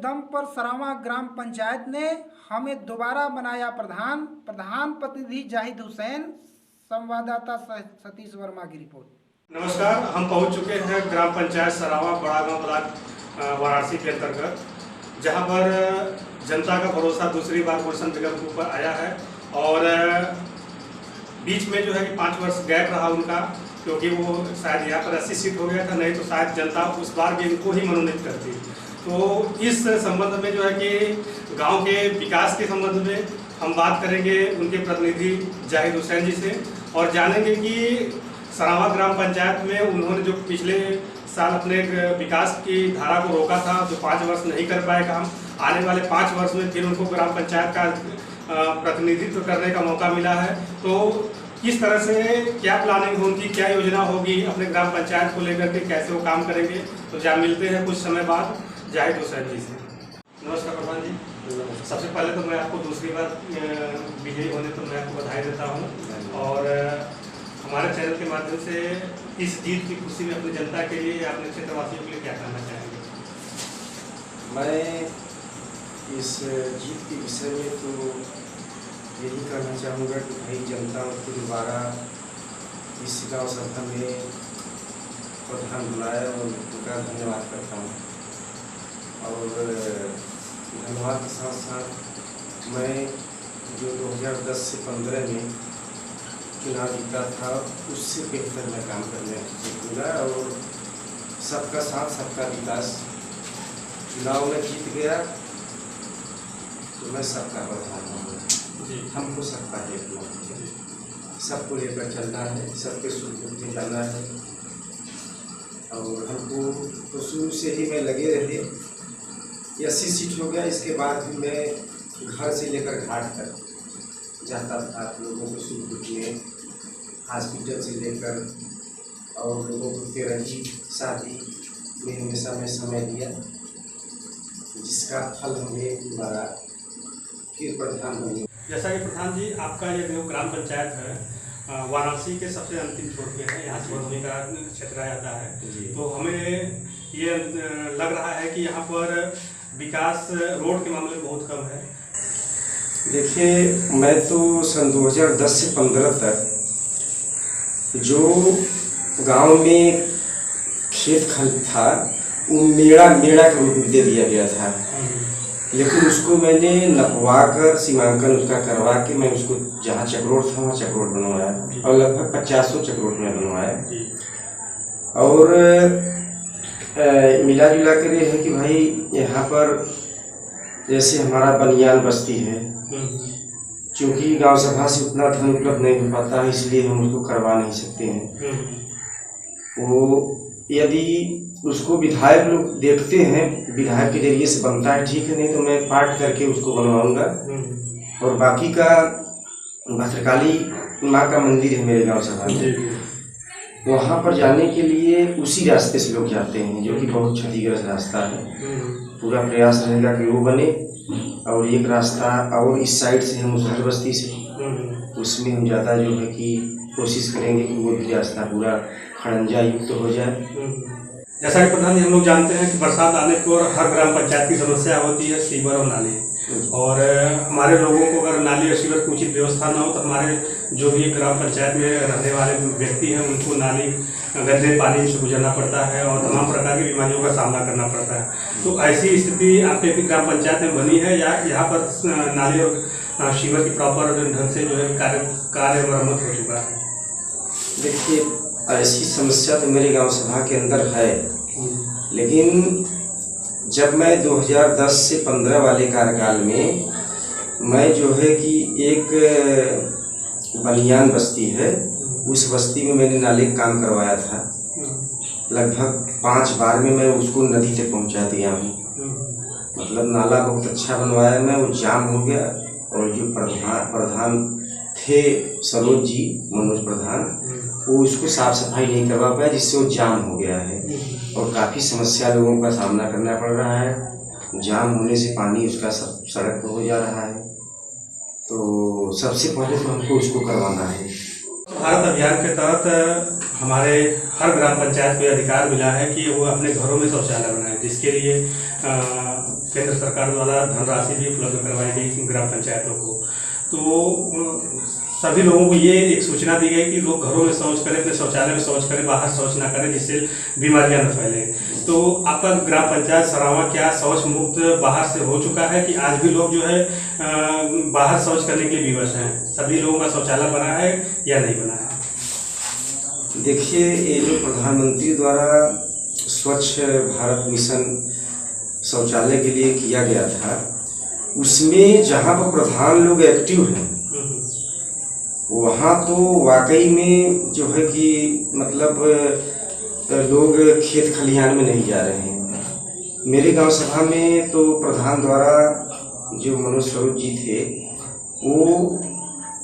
दम पर सरावां ग्राम पंचायत ने हमें दोबारा बनाया प्रधान। प्रधान प्रतिनिधि जाहिद हुसैन, संवाददाता सतीश वर्मा की रिपोर्ट। नमस्कार, हम पहुंच चुके हैं ग्राम पंचायत सरावां बड़ा गांव ब्लॉक वाराणसी के अंतर्गत, जहां पर जनता का भरोसा दूसरी बार गुलशन बेगम के ऊपर आया है। और बीच में जो है कि 5 वर्ष गैप रहा उनका, क्योंकि वो शायद यहाँ पर 80 सीट हो गया था, नहीं तो शायद जनता उस बार भी इनको ही मनोनीत करती। तो इस संबंध में जो है कि गांव के विकास के संबंध में हम बात करेंगे उनके प्रतिनिधि जाहिद हुसैन जी से, और जानेंगे कि सरावां ग्राम पंचायत में उन्होंने जो पिछले साल अपने विकास की धारा को रोका था, जो 5 वर्ष नहीं कर पाए काम, आने वाले 5 वर्ष में फिर उनको ग्राम पंचायत का प्रतिनिधित्व करने का मौका मिला है। तो किस तरह से क्या प्लानिंग होगी, क्या योजना होगी अपने ग्राम पंचायत को लेकर के, कैसे वो काम करेंगे, तो जा मिलते हैं कुछ समय बाद जाहिद हुसैन जी से। नमस्कार प्रधान जी। सबसे पहले तो मैं आपको दूसरी बार विजयी होने तो मैं आपको बधाई देता हूँ, और हमारे चैनल के माध्यम से इस जीत की खुशी में अपनी जनता के लिए, अपने क्षेत्रवासियों के लिए क्या कहना चाहेंगे? मैं इस जीत के विषय में तो यही कहना चाहूँगा कि भाई जनता को दोबारा इस गाँव सभा में प्रधान बुलाया, और उनका धन्यवाद करता हूँ। और धन्यवाद के साथ साथ मैं जो 2010 से 15 में चुनाव जीता था, उससे बेहतर मैं काम करने जीतूँगा। और सबका साथ सबका विकास, चुनाव में जीत गया तो मैं सबका प्रधान हूँ। हमको सबका देखना है, सबको लेकर चलना है, सबके सुख दुख में जाना है। और हमको तो शुरू से ही मैं लगे रहे। 80 सीट हो गया, इसके बाद भी मैं घर से लेकर घाट तक जाता था, लोगों को सुख दुख में, हॉस्पिटल से लेकर, और लोगों को तेरही शादी में हमेशा मैं समय दिया, जिसका फल हमें दोबारा फिर प्रधान बने। जैसा कि प्रधान जी, आपका ये जो ग्राम पंचायत है वाराणसी के सबसे अंतिम छोर पे है, यहाँ से भदोही का क्षेत्र आ जाता है, तो हमें ये लग रहा है कि यहाँ पर विकास रोड के मामले में बहुत कम है। देखिए, मैं तो सन 2010 से 15 तक जो गांव में खेत खल था, वो मेड़ा के रूप में दे दिया गया था, लेकिन उसको मैंने नपवा कर सीमांकन उसका करवा के मैं उसको जहाँ चक्रोट था वहाँ चक्रोट बनवाया, और लगभग 50 चक्रोट में बनवाया। और मिला जुला कर ये है कि भाई यहाँ पर जैसे हमारा बनियान बस्ती है, क्योंकि गांव सभा से उतना धन उपलब्ध नहीं हो पाता है, इसलिए हम उसको करवा नहीं सकते हैं। वो यदि उसको विधायक लोग देखते हैं, विधायक के जरिए से बनता है ठीक है, नहीं तो मैं पाठ करके उसको बनवाऊंगा। और बाकी का भद्रकाली माँ का मंदिर है मेरे गांव सभा में, वहाँ पर जाने के लिए उसी रास्ते से लोग जाते हैं, जो कि बहुत क्षतिग्रस्त रास्ता है। पूरा प्रयास रहेगा कि वो बने। और एक रास्ता और इस साइड से हम उस बस्ती से, उसमें हम ज़्यादा जो है कि कोशिश करेंगे कि वो भी रास्ता पूरा खड़ंजा युक्त हो जाए। जैसा कि प्रधान जी, हम लोग जानते हैं कि बरसात आने पर हर ग्राम पंचायत की समस्या होती है सीवर और नाली, और हमारे लोगों को अगर नाली और सीवर की उचित व्यवस्था ना हो तो हमारे जो भी ग्राम पंचायत में रहने वाले व्यक्ति हैं उनको नाली गंदे पानी से गुजरना पड़ता है, और तमाम प्रकार की बीमारियों का सामना करना पड़ता है। तो ऐसी स्थिति आपके ग्राम पंचायत में बनी है, या यहाँ पर नाली और सीवर की प्रॉपर ढंग से जो है कार्य मरम्मत हो चुका है? देखिए, ऐसी समस्या तो मेरे गांव सभा के अंदर है, लेकिन जब मैं 2010 से 15 वाले कार्यकाल में मैं जो है कि एक बनियान बस्ती है, उस बस्ती में मैंने नाले का काम करवाया था। लगभग 5 बार में मैं उसको नदी तक पहुंचा दिया हूँ। मतलब नाला बहुत अच्छा बनवाया मैं, वो जाम हो गया। और जो प्रधान थे सरोज जी, मनोज प्रधान, वो उसको साफ सफाई नहीं करवा पाया, जिससे वो जाम हो गया है, और काफ़ी समस्या लोगों का सामना करना पड़ रहा है। जाम होने से पानी उसका सब सड़क पर हो जा रहा है। तो सबसे पहले तो हमको उसको करवाना है। भारत अभियान के तहत हमारे हर ग्राम पंचायत को अधिकार मिला है कि वो अपने घरों में शौचालय बनाए, जिसके लिए केंद्र सरकार द्वारा धनराशि भी उपलब्ध करवाई गई ग्राम पंचायतों को। तो सभी लोगों को ये एक सूचना दी गई कि लोग घरों में शौच करें, अपने शौचालय में शौच करें, बाहर शौच ना करें, जिससे बीमारियां न फैलें। तो आपका ग्राम पंचायत सरावां क्या शौच मुक्त बाहर से हो चुका है कि आज भी लोग जो है बाहर शौच करने के लिए विवश हैं? सभी लोगों का शौचालय बना है या नहीं बना है? देखिए, ये जो प्रधानमंत्री द्वारा स्वच्छ भारत मिशन शौचालय के लिए किया गया था, उसमें जहाँ पर प्रधान लोग एक्टिव हैं वहाँ तो वाकई में जो है कि मतलब लोग खेत खलिहान में नहीं जा रहे हैं। मेरे गांव सभा में तो प्रधान द्वारा जो मनोज स्वरूप जी थे वो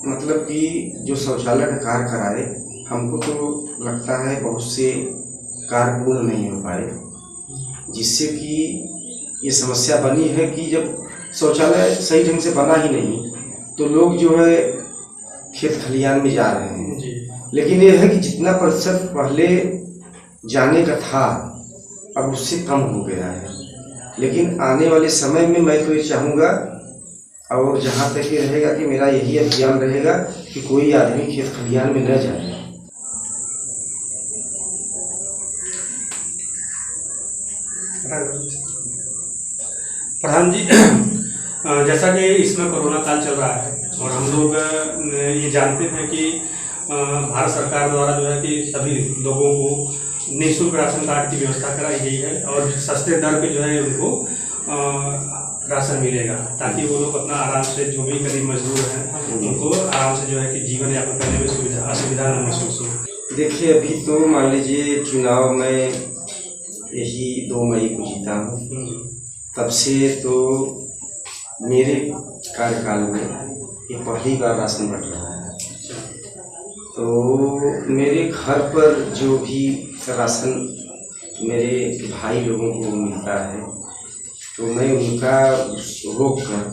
मतलब कि जो शौचालय का कार्य कराए, हमको तो लगता है बहुत से कार्य पूर्ण नहीं हो पाए, जिससे कि ये समस्या बनी है कि जब शौचालय सही ढंग से बना ही नहीं तो लोग जो है खेत खलिहान में जा रहे हैं। लेकिन ये है कि जितना प्रतिशत पहले जाने का था अब उससे कम हो गया है। लेकिन आने वाले समय में मैं तो ये चाहूँगा, और जहाँ तक ये रहेगा कि मेरा यही अभियान रहेगा कि कोई आदमी खेत खलिहान में न जाए। प्रधान जी, जैसा कि इसमें कोरोना काल चल रहा है और हम लोग ये जानते हैं कि भारत सरकार द्वारा जो है कि सभी लोगों को निःशुल्क राशन कार्ड की व्यवस्था कराई गई है और सस्ते दर पे जो है उनको राशन मिलेगा, ताकि वो लोग अपना आराम से, जो भी गरीब मजदूर हैं उनको आराम से जो है कि जीवन यापन करने में असुविधा न महसूस हो। देखिए, अभी तो मान लीजिए चुनाव में यही 2 मई को जीता हूँ, तब से तो मेरे कार्यकाल में ये पहली बार राशन बंट रहा है। तो मेरे घर पर जो भी राशन मेरे भाई लोगों को मिलता है तो मैं उनका रोक कर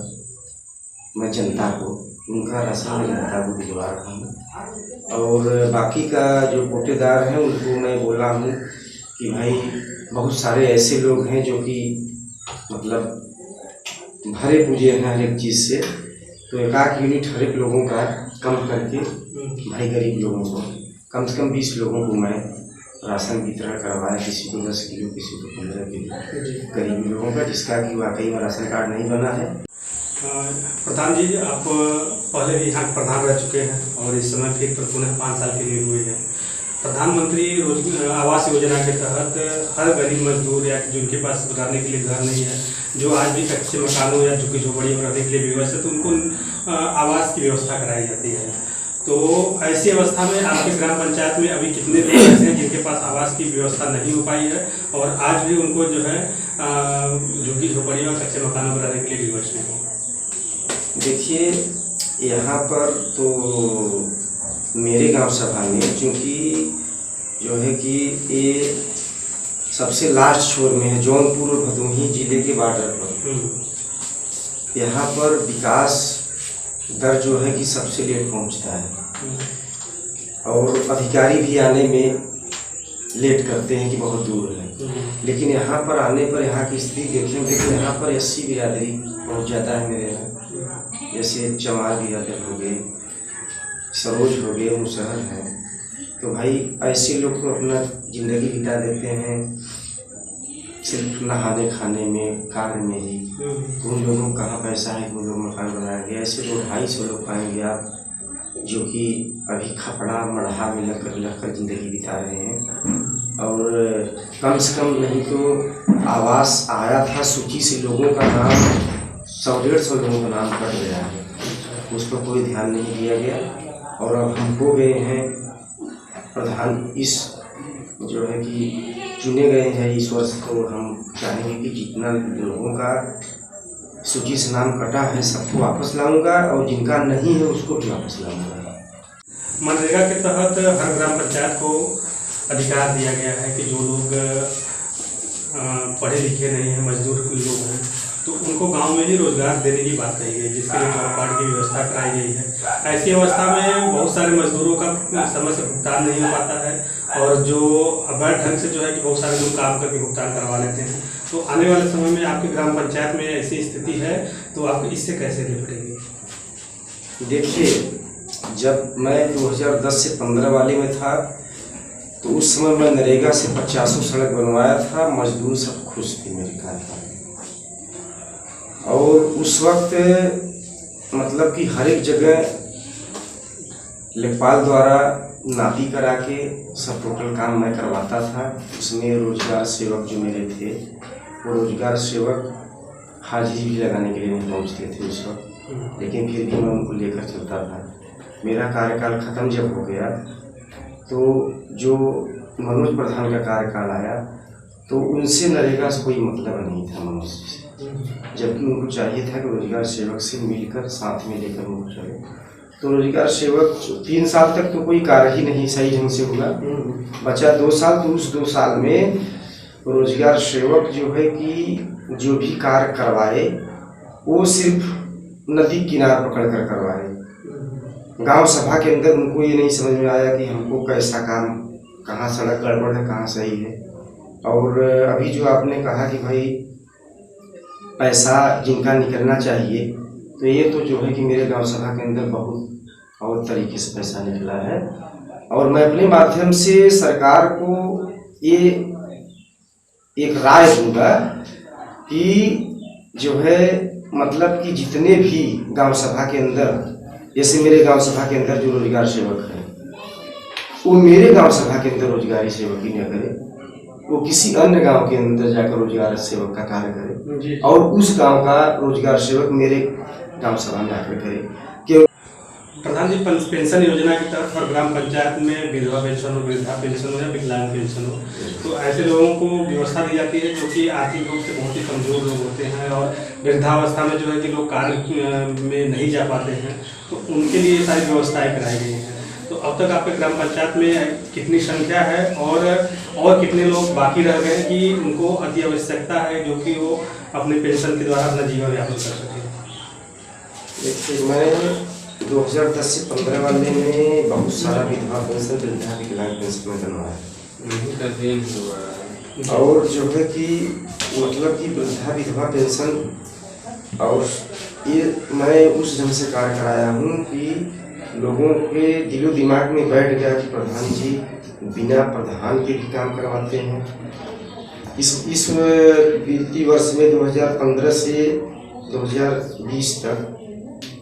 मैं जनता को उनका राशन मैं जनता को भिजवा रहा हूँ। और बाकी का जो कोटेदार हैं उनको मैं बोला हूँ कि भाई बहुत सारे ऐसे लोग हैं जो कि मतलब भरे पूजे हैं हर एक चीज़ से, तो 1 यूनिट हर एक लोगों का कम करके भाई गरीब लोगों को कम से कम 20 लोगों को मैं राशन वितरण करवाया, किसी को 10 किलो, किसी को 15 किलो, गरीबी लोगों का जिसका कि वाकई में राशन कार्ड नहीं बना है। प्रधान जी, आप पहले भी यहाँ प्रधान रह चुके हैं और इस समय फिर पुनः 5 साल के लिए हुए हैं। प्रधानमंत्री आवास योजना के तहत हर गरीब मजदूर या जिनके पास रहने के लिए घर नहीं है, जो आज भी कच्चे मकानों या झुग्गी झोपड़ियों में रहने के लिए विवश है, तो उनको आवास की व्यवस्था कराई जाती है। तो ऐसी अवस्था में आपके ग्राम पंचायत में अभी कितने लोग ऐसे हैं जिनके पास आवास की व्यवस्था नहीं हो पाई है और आज भी उनको जो है झुग्गी झोपड़ियों और कच्चे मकानों में रहने के लिए विवश हैं? देखिए, यहाँ पर तो मेरे गांव सभा में चूँकि जो है कि ये सबसे लास्ट छोर में है, जौनपुर और भदोही जिले के बॉर्डर पर। यहाँ पर विकास दर जो है कि सबसे लेट पहुँचता है और अधिकारी भी आने में लेट करते हैं कि बहुत दूर है। लेकिन यहाँ पर आने पर यहाँ की स्थिति देखेंगे तो यहाँ पर 80 बिरादरी बहुत ज़्यादा है मेरे यहाँ, जैसे चमार बिरादर हो गए, सरोज हो गए, मुसहर हैं। तो भाई ऐसे लोग तो अपना ज़िंदगी बिता देते हैं सिर्फ नहाने खाने में, कार्य में ही। तो उन लोगों को कहाँ पैसा है कि उन लोग मकान बनाया गया। ऐसे 200-250 लोग पाएंगे आप जो कि अभी खपड़ा मढ़ा में लगकर ज़िंदगी बिता रहे हैं। और कम से कम नहीं तो आवास आया था, सूची से लोगों का नाम 100-150 लोगों का नाम कट गया है, उस पर कोई ध्यान नहीं दिया गया। और अब हम हो गए हैं प्रधान, इस जो है कि चुने गए हैं इस वर्ष, तो हम चाहेंगे कि जितना लोगों का सूची से नाम कटा है सबको वापस लाऊंगा और जिनका नहीं है उसको भी वापस लाऊंगा। मनरेगा के तहत हर ग्राम पंचायत को अधिकार दिया गया है कि जो लोग पढ़े लिखे नहीं हैं, मजदूर लोग हैं, तो उनको गांव में ही रोजगार देने की बात कही गई, जिसके लिए जॉब कार्ड की व्यवस्था कराई गई है। ऐसी अवस्था में बहुत सारे मजदूरों का समय से भुगतान नहीं हो पाता है और जो अवैध ढंग से जो है कि बहुत सारे लोग काम करके भुगतान करवा लेते हैं। तो आने वाले समय में आपकी ग्राम पंचायत में ऐसी स्थिति है तो आप इससे कैसे निपटेंगे? देखिए, जब मैं 2010 से 15 वाले में था तो उस समय मैं नरेगा से 50 सड़क बनवाया था। मजदूर सब खुश थे मेरे कार्यकाल में। और उस वक्त मतलब कि हर एक जगह लेखपाल द्वारा नापी करा के सब टोटल काम मैं करवाता था। उसमें रोजगार सेवक जो मेरे थे वो रोजगार सेवक हाजिरी भी लगाने के लिए नहीं पहुँचते थे उस वक्त, लेकिन फिर भी मैं उनको लेकर चलता था। मेरा कार्यकाल ख़त्म जब हो गया तो जो मनोज प्रधान का कार्यकाल आया तो उनसे नरेगा से कोई मतलब नहीं था मनोज से, जबकि उनको चाहिए था कि रोजगार सेवक से मिलकर साथ में लेकर उनको चले। तो रोजगार सेवक 3 साल तक तो कोई कार्य ही नहीं सही ढंग से हुआ, बचा 2 साल। तो उस 2 साल में रोजगार सेवक जो है कि जो भी कार्य करवाए वो सिर्फ नदी किनार पकड़ कर करवाए। गांव सभा के अंदर उनको ये नहीं समझ में आया कि हमको कैसा काम, कहाँ सड़क गड़बड़ है, कहाँ सही है। और अभी जो आपने कहा कि भाई पैसा जिनका निकलना चाहिए, तो ये तो जो है कि मेरे गांव सभा के अंदर बहुत और तरीके से पैसा निकला है। और मैं अपने माध्यम से सरकार को ये एक राय दूंगा कि जो है मतलब कि जितने भी गांव सभा के अंदर, जैसे मेरे गांव सभा के अंदर जो रोजगार सेवक है वो मेरे गांव सभा के अंदर रोजगारी सेवक ही न करे, वो किसी अन्य गांव के अंदर जाकर रोजगार सेवक का कार्य करे और उस गांव का रोजगार सेवक मेरे गांव सभा में आकर करे। क्यों? प्रधान जी, पेंशन योजना की तरफ और ग्राम पंचायत में विधवा पेंशन हो, वृद्धा पेंशन हो या विकलांग पेंशन हो, तो ऐसे लोगों को व्यवस्था दी जाती है जो कि आर्थिक रूप से बहुत ही कमजोर लोग होते हैं और वृद्धावस्था में जो है कि लोग कार्य में नहीं जा पाते हैं, तो उनके लिए सारी व्यवस्थाएं कराई गई हैं। तो अब तक आपके ग्राम पंचायत में कितनी संख्या है और कितने लोग बाकी रह गए कि उनको अति आवश्यकता है जो कि वो अपने पेंशन के द्वारा अपना जीवन यापन कर सकें? देखिए, मैं 2010 से 15 वाले में बहुत सारा विधवा पेंशन, वृद्धा विकलांग पेंशन में बनवाया और जो है कि मतलब कि वृद्धा विधवा पेंशन और ये मैं उस ढंग से कार्य कराया हूँ कि लोगों के दिलो दिमाग में बैठ गया कि प्रधान जी बिना प्रधान के भी काम करवाते हैं। इस वित्तीय वर्ष में 2015 से 2020 तक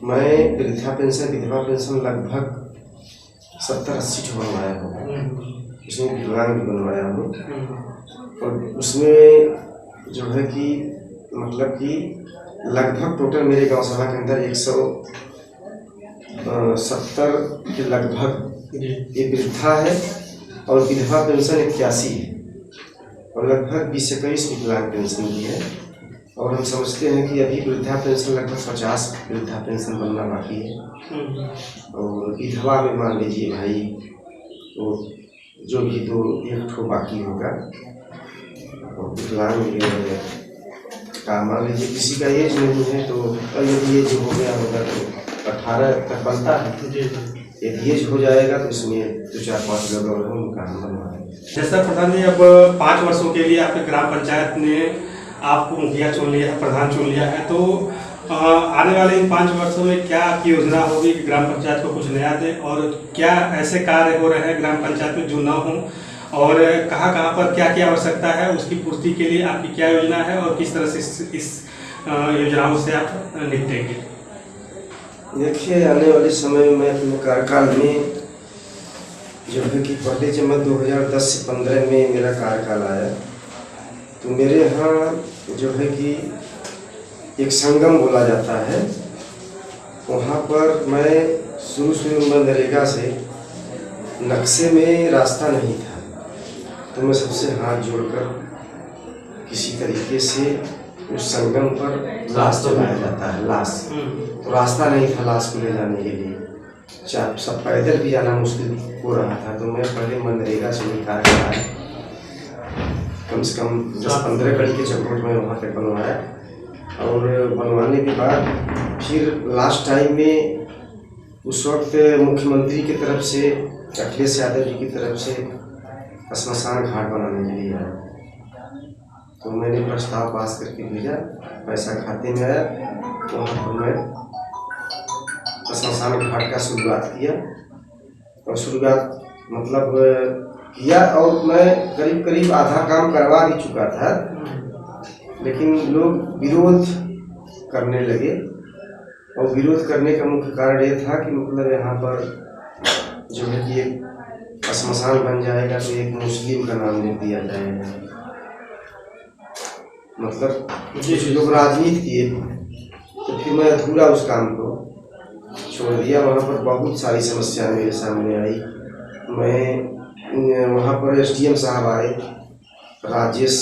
मैं वृद्धा पेंशन, विधवा पेंशन लगभग 70-80 बनवाया हूँ। उसमें विकलांग भी बनवाया हूँ और उसमें जो है कि मतलब कि लगभग टोटल मेरे गांव सभा के अंदर 170 के लगभग ये वृद्धा है और विधवा पेंशन 81 है और लगभग 20 से 21 विकलांग पेंशन भी है। और हम समझते हैं कि अभी वृद्धा पेंशन लगभग 50 वृद्धा पेंशन बनना बाकी है और विधवा में मान लीजिए भाई वो जो भी 1 बाकी होगा। और विकलांग का मान लीजिए किसी का एज नहीं है तो यदि एज हो गया होगा तो 18 तक बनता है, यदि एज हो जाएगा तो उसमें 2-4-5 लोग और उनका हम बनवाएंगे। जैसा प्रधान जी, अब 5 वर्षों के लिए आपके ग्राम पंचायत ने आपको मुखिया चुन लिया है, प्रधान चुन लिया है, तो आने वाले इन 5 वर्षों में क्या आपकी योजना होगी कि ग्राम पंचायत को कुछ नया दे और क्या ऐसे कार्य हो रहे हैं ग्राम पंचायत में जो न हों और कहाँ पर क्या क्या आवश्यकता है, उसकी पूर्ति के लिए आपकी क्या योजना है और किस तरह से इस योजनाओं से आप निपटेंगे? देखिए, आने वाले समय में अपने कार्यकाल में जो है कि पहले जब मैं 2010 से 15 में मेरा कार्यकाल आया तो मेरे यहाँ जो है कि एक संगम बोला जाता है, वहाँ पर मैं शुरू में नरेगा से नक्शे में रास्ता नहीं था तो मैं सबसे हाथ जोड़कर किसी तरीके से उस संगम पर लाश जलाया जाता है। लाश तो रास्ता नहीं था लाश को ले जाने के लिए, सब पैदल भी जाना मुश्किल हो रहा था। तो मैं पहले मनरेगा से निकाल के आया, कम से कम 10-15 कड़ी के चक्रोट में वहाँ तक बनवाया और बनवाने के बाद फिर लास्ट टाइम में उस वक्त मुख्यमंत्री की तरफ से, अखिलेश यादव जी की तरफ से श्मशान घाट बनाने के लिए आया। तो मैंने प्रस्ताव पास करके भेजा, पैसा खाते में आया, वहाँ पर मैं श्मशान घाट का शुरुआत किया। और शुरुआत मतलब किया, और मैं करीब करीब आधा काम करवा भी चुका था, लेकिन लोग विरोध करने लगे। और विरोध करने का मुख्य कारण ये था कि मतलब यहाँ पर जो है कि एक श्मशान बन जाएगा तो एक मुस्लिम का नाम दे दिया जाएगा। मतलब कुछ लोग राजनीति किए, तो फिर मैं अधूरा उस काम को छोड़ दिया। वहाँ पर बहुत सारी समस्याएं मेरे सामने आई। मैं वहाँ पर एसडीएम साहब आए, राजेश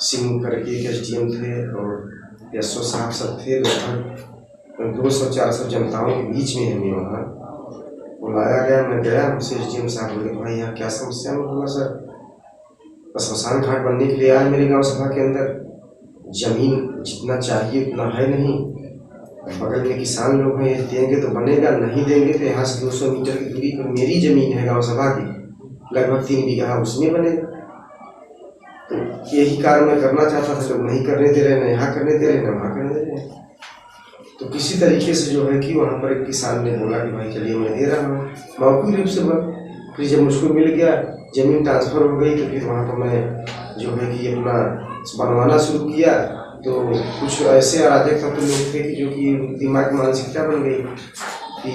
सिंह करके एक एसडीएम थे, और एसओ साहब सब थे। लगभग 200-400 जनताओं के बीच में हमें वहाँ बुलाया गया। मैं गया, हमसे एसडीएम साहब बोले भाई यहाँ क्या समस्या है? बोला सर श्मशान घाट बनने के लिए आए मेरे गांव सभा के अंदर, जमीन जितना चाहिए उतना है नहीं, बगल में किसान लोग हैं, देंगे तो बनेगा, नहीं देंगे तो यहाँ से 200 मीटर की दूरी पर मेरी जमीन है गांव सभा की, लगभग 3 बीघा, उसमें बनेगा। तो यही कार्य मैं करना चाहता था, लोग नहीं करने दे रहे, न यहाँ करने दे रहे, न वहाँ करने दे रहे। तो किसी तरीके से जो है कि वहाँ पर एक किसान ने बोला कि भाई चलिए मैं दे रहा हूँ, मौखिक रूप से। फिर जब मुझको मिल गया, ज़मीन ट्रांसफ़र हो गई, तो फिर वहाँ पर मैं जो है कि अपना बनवाना शुरू किया। तो कुछ ऐसे अराजक तत्व लोग थे कि जो कि दिमाग की मानसिकता बन गई कि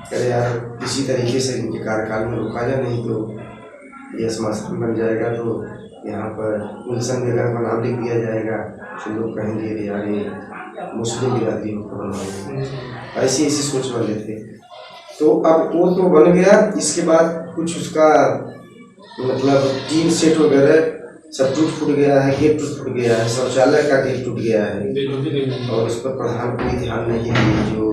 अरे यार किसी तरीके से इनके कार्यकाल में रोका जाए, नहीं तो ये श्मशान बन जाएगा, तो यहाँ पर गुलशन बेगम का नाम लिख दिया जाएगा, तो लोग कहेंगे अरे यार ये मुस्लिम बिरादरी को बनवाएंगे। ऐसी सोच वाले थे। तो अब वो तो बन गया। इसके बाद कुछ उसका मतलब टीन सेट वगैरह सब टूट फूट गया है, गेट टूट गया है, शौचालय का गेट टूट गया है, और उस पर प्रधान कोई ध्यान नहीं दिए, जो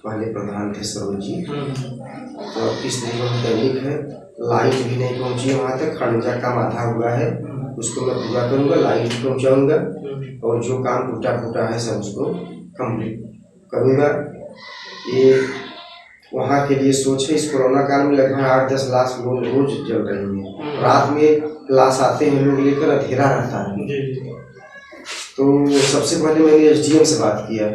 पहले प्रधान थे सरोज जी। तो इस तरह दैनिक है, लाइट भी नहीं पहुंची वहाँ तक, खर्चा काम आधा हुआ है, उसको मैं पूरा करूँगा, लाइट पहुँचाऊँगा, और जो काम टूटा फूटा है सब उसको कंप्लीट करूँगा। ये वहाँ के लिए सोच है। इस कोरोना काल में लगभग 8-10 लाख लोग रोज जल रही हैं, रात में लाश आते हैं लोग लेकर, अंधेरा रहता है। तो सबसे पहले मैंने एसडीएम से बात किया,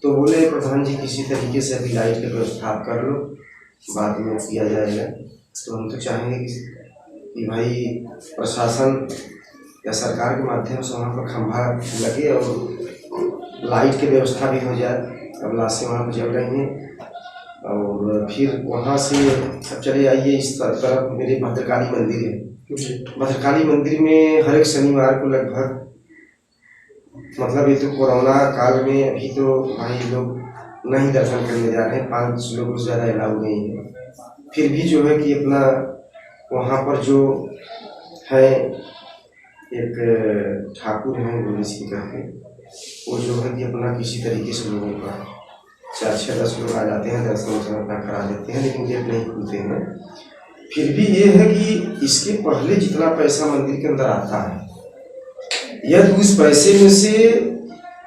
तो बोले प्रधान जी किसी तरीके से अभी लाइट का व्यवस्था आप कर लो, बाद में किया जाएगा। तो हम तो चाहेंगे कि भाई प्रशासन या सरकार के माध्यम से वहाँ पर खंभा लगे और लाइट की व्यवस्था भी हो जाए। अब लाशें वहाँ पर जल रही हैं। और फिर वहाँ से अब चले आइए इस तरफ, मेरे भद्रकाली मंदिर है। भद्रकाली मंदिर में हर एक शनिवार को लगभग, मतलब ये तो कोरोना काल में अभी तो भाई लोग नहीं दर्शन करने जा रहे हैं, 5 लोगों से ज़्यादा अलाउ नहीं है। फिर भी जो है कि अपना वहाँ पर जो है एक ठाकुर हैं गोविंद सिंह करके, वो जो है कि अपना किसी तरीके से लोगों का 4-6-10 लोग आ जाते हैं, दर्शन अपना करा देते हैं, लेकिन गेट नहीं खुलते हैं। फिर भी ये है कि इसके पहले जितना पैसा मंदिर के अंदर आता है, यदि उस पैसे में से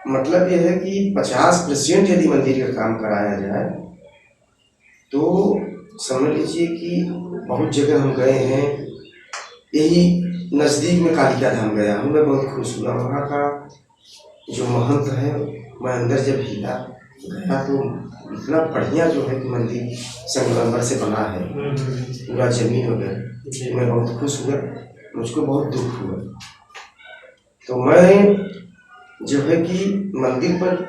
मतलब यह है कि 50% यदि मंदिर का काम कराया जाए, तो समझ लीजिए कि बहुत जगह हम गए हैं। यही नज़दीक में कालिका धाम गया हूँ, मैं बहुत खुश हुआ। वहाँ का जो महंत है, मैं अंदर जब गया तो इतना बढ़िया जो है कि मंदिर संगमरमर से बना है, पूरा जमीन वगैरह, मैं बहुत खुश हुआ। मुझको बहुत दुख हुआ। तो मैं जो है कि मंदिर पर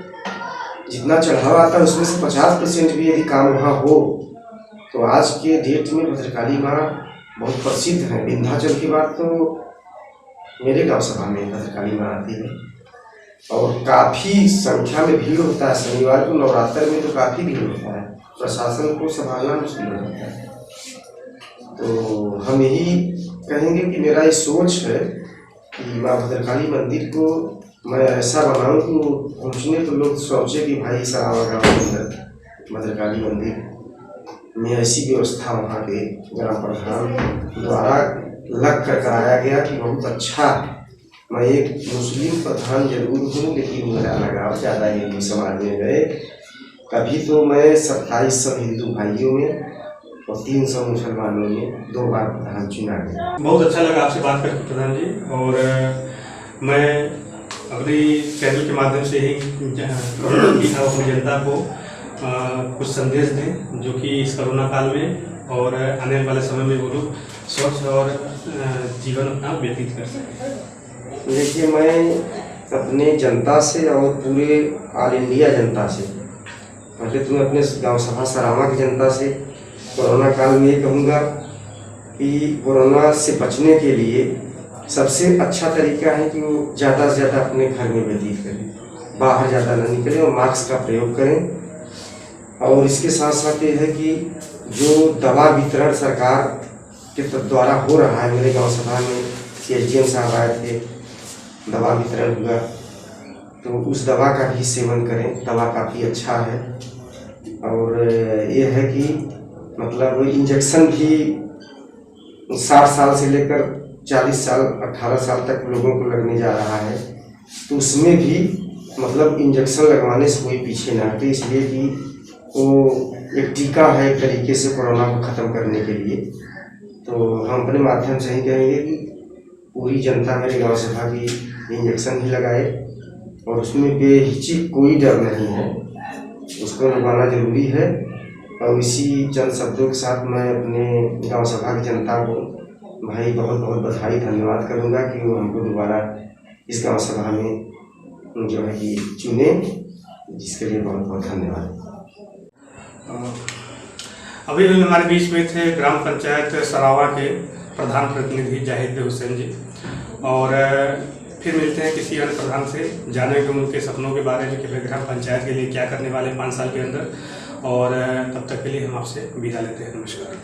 जितना चढ़ावा आता है उसमें से 50% भी यदि काम वहाँ हो, तो आज के डेट में भद्रकाली माँ बहुत प्रसिद्ध है। विंध्याचल की बात तो मेरे गांव सभा में भद्रकाली माँ आती है, और काफ़ी संख्या में भीड़ होता है। शनिवार को नवरात्र में तो काफ़ी भीड़ होता है, प्रशासन को संभालना मुश्किल हो जाता है। तो हम यही कहेंगे कि मेरा ये सोच है कि माँ भद्रकाली मंदिर को मैं ऐसा बनाऊं कि पहुँचने तो लोग सोचे कि भाई सरावा गाँव के अंदर भद्रकाली मंदिर में ऐसी व्यवस्था वहाँ के ग्राम प्रधान द्वारा लग कर कराया गया कि बहुत अच्छा मैं एक मुस्लिम प्रधान जरूर हूँ, लेकिन मेरा लगाव ज़्यादा हिंदू समाज में है। कभी तो मैं 2700 हिंदू भाइयों में और 300 मुसलमानों में 2 बार प्रधान चुना गया। बहुत अच्छा लगा आपसे बात करके प्रधान जी, और मैं अपनी चैनल के माध्यम से ही अपनी जनता को कुछ संदेश दें, जो कि इस कोरोना काल में और आने वाले समय में वो लोग स्वच्छ और जीवन अपना व्यतीत कर सकें। देखिए, मैं अपने जनता से और पूरे ऑल इंडिया जनता से, पहले तो मैं अपने गांव सभा सरावा की जनता से कोरोना काल में ये कहूँगा कि कोरोना से बचने के लिए सबसे अच्छा तरीका है कि वो ज़्यादा से ज़्यादा अपने घर में व्यतीत करें, बाहर ज़्यादा न निकलें और मास्क का प्रयोग करें। और इसके साथ साथ ये है कि जो दवा वितरण सरकार के द्वारा हो रहा है, मेरे गांव सभा में SDM साहब आए थे, दवा वितरण हुआ, तो उस दवा का भी सेवन करें। दवा काफ़ी अच्छा है। और ये है कि मतलब इंजेक्शन भी 60 साल से लेकर 40 साल 18 साल तक लोगों को लगने जा रहा है, तो उसमें भी मतलब इंजेक्शन लगवाने से कोई पीछे ना हटे, इसलिए कि वो एक टीका है एक तरीके से कोरोना को ख़त्म करने के लिए। तो हम अपने माध्यम से ही कहेंगे कि पूरी जनता मेरे गांव सभा की इंजेक्शन ही लगाए, और उसमें बेहिचक कोई डर नहीं है, उसको लगवाना जरूरी है। और इसी चंद शब्दों के साथ मैं अपने गांव सभा की जनता को भाई बहुत बहुत बधाई धन्यवाद करूंगा कि वो हमको दोबारा इस गांव सभा में जो है कि चुने, जिसके लिए बहुत बहुत धन्यवाद। अभी हमारे बीच में थे ग्राम पंचायत सरावा के प्रधान प्रतिनिधि जाहिद हुसैन जी, और फिर मिलते हैं किसी अन्य प्रधान से, जानेंगे उनके सपनों के बारे में कि वे ग्राम पंचायत के लिए क्या करने वाले 5 साल के अंदर। और तब तक के लिए हम आपसे विदा लेते हैं। नमस्कार।